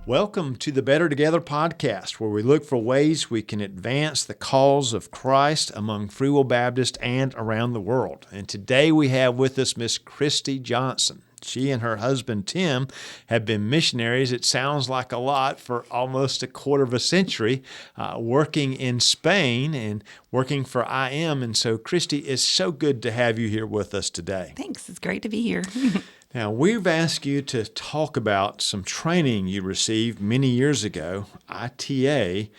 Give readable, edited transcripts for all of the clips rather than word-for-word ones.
Welcome to the Better Together podcast, where we look for ways we can advance the cause of Christ among Free Will Baptists and around the world. And today we have with us Miss Kristi Johnson. She and her husband, Tim, have been missionaries, it sounds like a lot, for almost a quarter of a century, working in Spain and working for IM. And so, Kristi, it's so good to have you here with us today. Thanks. It's great to be here. Now, we've asked you to talk about some training you received many years ago, ITA.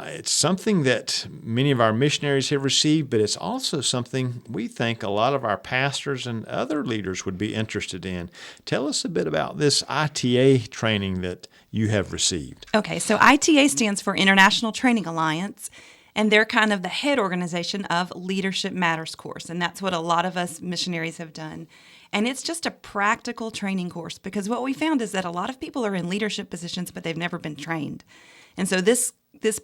It's something that many of our missionaries have received, but it's also something we think a lot of our pastors and other leaders would be interested in. Tell us a bit about this ITA training that you have received. Okay, so ITA stands for International Training Alliance, and they're kind of the head organization of Leadership Matters course, and that's what a lot of us missionaries have done. And it's just a practical training course, because what we found is that a lot of people are in leadership positions, but they've never been trained. And so this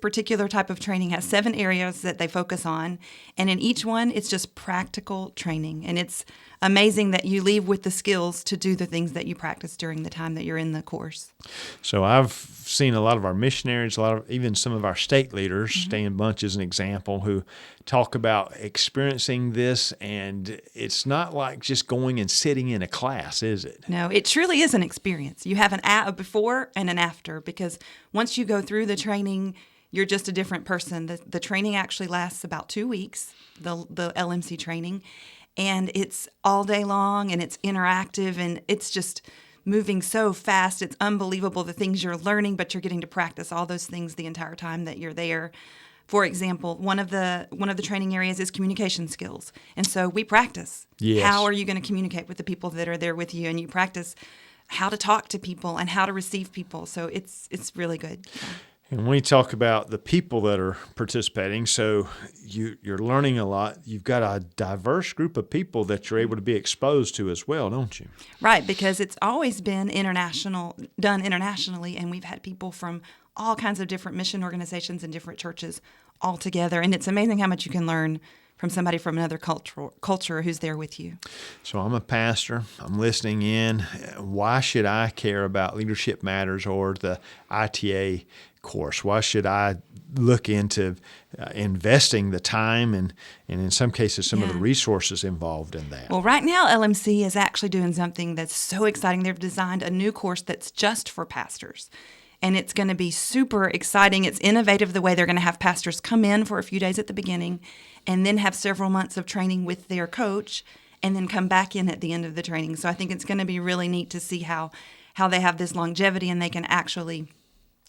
particular type of training has 7 areas that they focus on, and in each one, it's just practical training. And it's amazing that you leave with the skills to do the things that you practice during the time that you're in the course. So I've seen a lot of our missionaries, even some of our state leaders, Stan Bunch is an example, who talk about experiencing this, and it's not like just going and sitting in a class, is it? No, it truly is an experience. You have a before and an after, because once you go through the training, you're just a different person. The training actually lasts about 2 weeks, the LMC training, and it's all day long, and it's interactive, and it's just moving so fast. It's unbelievable the things you're learning, but you're getting to practice all those things the entire time that you're there. For example, one of the training areas is communication skills, and so we practice. Yes. How are you going to communicate with the people that are there with you, and you practice how to talk to people and how to receive people. So it's really good. Yeah. And when we talk about the people that are participating, so you're learning a lot. You've got a diverse group of people that you're able to be exposed to as well, don't you? Right, because it's always been done internationally, and we've had people from all kinds of different mission organizations and different churches all together. And it's amazing how much you can learn from somebody from another culture who's there with you. So I'm a pastor. I'm listening in. Why should I care about Leadership Matters or the ITA course? Why should I look into investing the time and in some cases some of the resources involved in that? Well, right now LMC is actually doing something that's so exciting. They've designed a new course that's just for pastors. And it's going to be super exciting. It's innovative the way they're going to have pastors come in for a few days at the beginning and then have several months of training with their coach and then come back in at the end of the training. So I think it's going to be really neat to see how they have this longevity and they can actually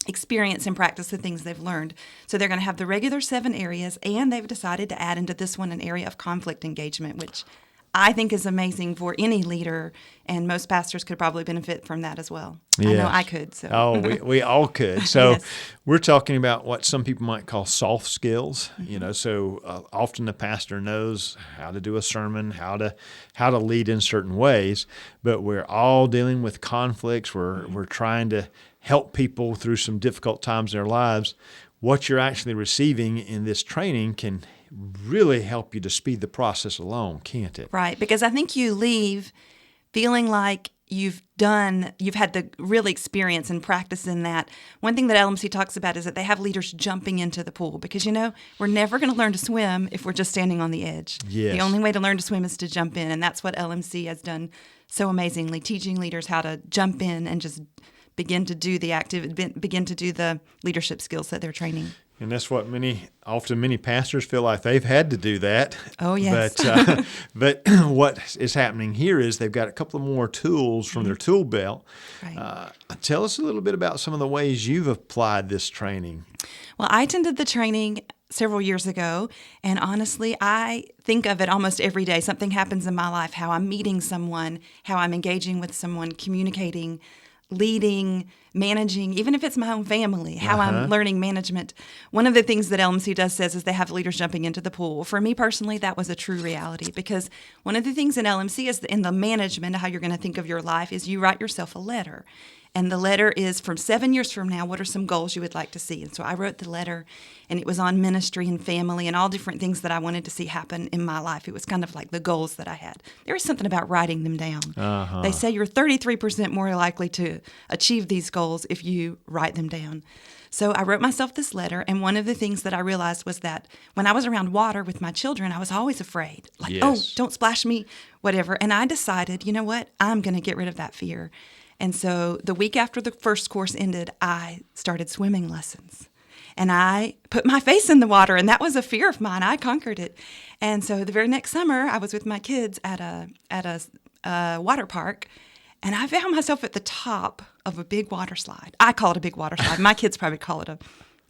experience and practice the things they've learned. So they're going to have the regular 7 areas, and they've decided to add into this one an area of conflict engagement, which I think is amazing for any leader, and most pastors could probably benefit from that as well. Yes. I know I could. So. Oh, we all could. So Yes. We're talking about what some people might call soft skills. So often the pastor knows how to do a sermon, how to lead in certain ways, but we're all dealing with conflicts. We're trying to help people through some difficult times in their lives. What you're actually receiving in this training can really help you to speed the process along, can't it? Right, because I think you leave feeling like you've had the real experience and practice in that. One thing that LMC talks about is that they have leaders jumping into the pool, because, we're never going to learn to swim if we're just standing on the edge. Yes. The only way to learn to swim is to jump in, and that's what LMC has done so amazingly, teaching leaders how to jump in and just begin to do the leadership skills that they're training. And that's what many pastors feel like they've had to do that. Oh, yes. But what is happening here is they've got a couple of more tools from their tool belt. Right. Tell us a little bit about some of the ways you've applied this training. Well, I attended the training several years ago, and honestly, I think of it almost every day. Something happens in my life, how I'm meeting someone, how I'm engaging with someone, communicating, leading, managing, even if it's my own family, how I'm learning management. One of the things that LMC says is they have leaders jumping into the pool. For me personally, that was a true reality, because one of the things in LMC is in the management, how you're going to think of your life, is you write yourself a letter. And the letter is from 7 years from now, what are some goals you would like to see? And so I wrote the letter, and it was on ministry and family and all different things that I wanted to see happen in my life. It was kind of like the goals that I had. There was something about writing them down. They say you're 33% more likely to achieve these goals goals if you write them down. So I wrote myself this letter, and one of the things that I realized was that when I was around water with my children, I was always afraid. Like, Yes. oh, don't splash me, whatever. And I decided, you know what? I'm going to get rid of that fear. And so the week after the first course ended, I started swimming lessons. And I put my face in the water, and that was a fear of mine. I conquered it. And so the very next summer, I was with my kids at a water park, and I found myself at the top of a big water slide. I call it a big water slide. My kids probably call it a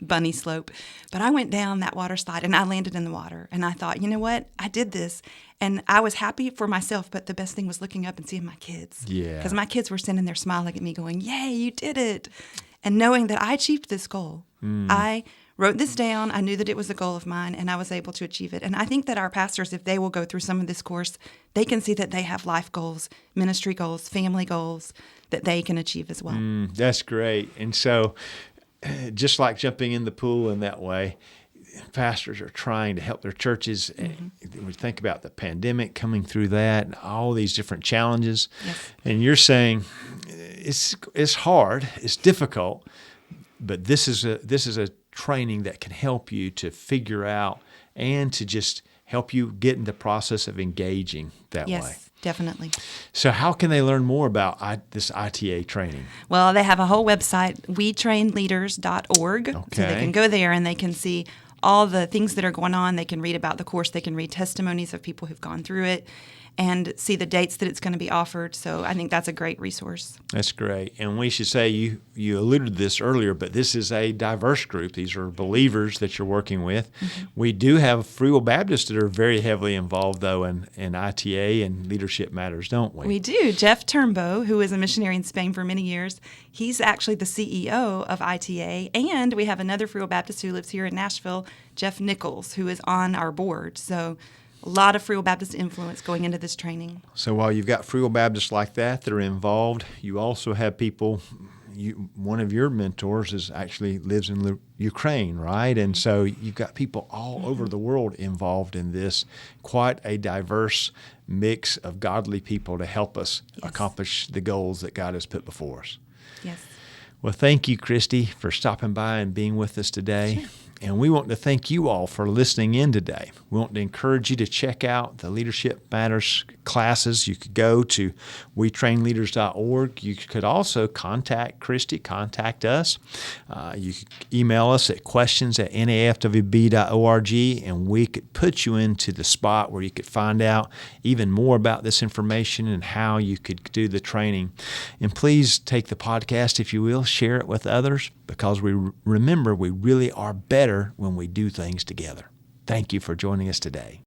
bunny slope. But I went down that water slide, and I landed in the water. And I thought, you know what? I did this. And I was happy for myself, but the best thing was looking up and seeing my kids. Yeah. Because my kids were sitting there smiling at me going, yay, you did it. And knowing that I achieved this goal. I wrote this down. I knew that it was a goal of mine, and I was able to achieve it. And I think that our pastors, if they will go through some of this course, they can see that they have life goals, ministry goals, family goals that they can achieve as well. That's great. And so just like jumping in the pool in that way, pastors are trying to help their churches. We think about the pandemic coming through that and all these different challenges. Yes. And you're saying it's hard, it's difficult, but this is a training that can help you to figure out and to just help you get in the process of engaging that way. Yes, definitely. So how can they learn more about this ITA training? Well, they have a whole website, wetrainleaders.org. So they Okay. can go there and they can see all the things that are going on. They can read about the course. They can read testimonies of people who've gone through it and see the dates that it's going to be offered. So I think that's a great resource. That's great. And we should say, you alluded to this earlier, but this is a diverse group. These are believers that you're working with. We do have Free Will Baptists that are very heavily involved, though, in ITA and leadership matters, don't we? We do. Jeff Turnbow, who is a missionary in Spain for many years, he's actually the CEO of ITA. And we have another Free Will Baptist who lives here in Nashville, Jeff Nichols, who is on our board. So a lot of Free Will Baptist influence going into this training. So while you've got Free Will Baptists like that are involved, you also have people. One of your mentors actually lives in Ukraine, right? And so you've got people all over the world involved in this. Quite a diverse mix of godly people to help us accomplish the goals that God has put before us. Yes. Well, thank you, Kristi, for stopping by and being with us today. Sure. And we want to thank you all for listening in today. We want to encourage you to check out the Leadership Matters classes. You could go to wetrainleaders.org. You could also contact Kristi, contact us. You could email us at questions@nafwb.org, and we could put you into the spot where you could find out even more about this information and how you could do the training. And please take the podcast, if you will, share it with others, because we remember we really are better when we do things together. Thank you for joining us today.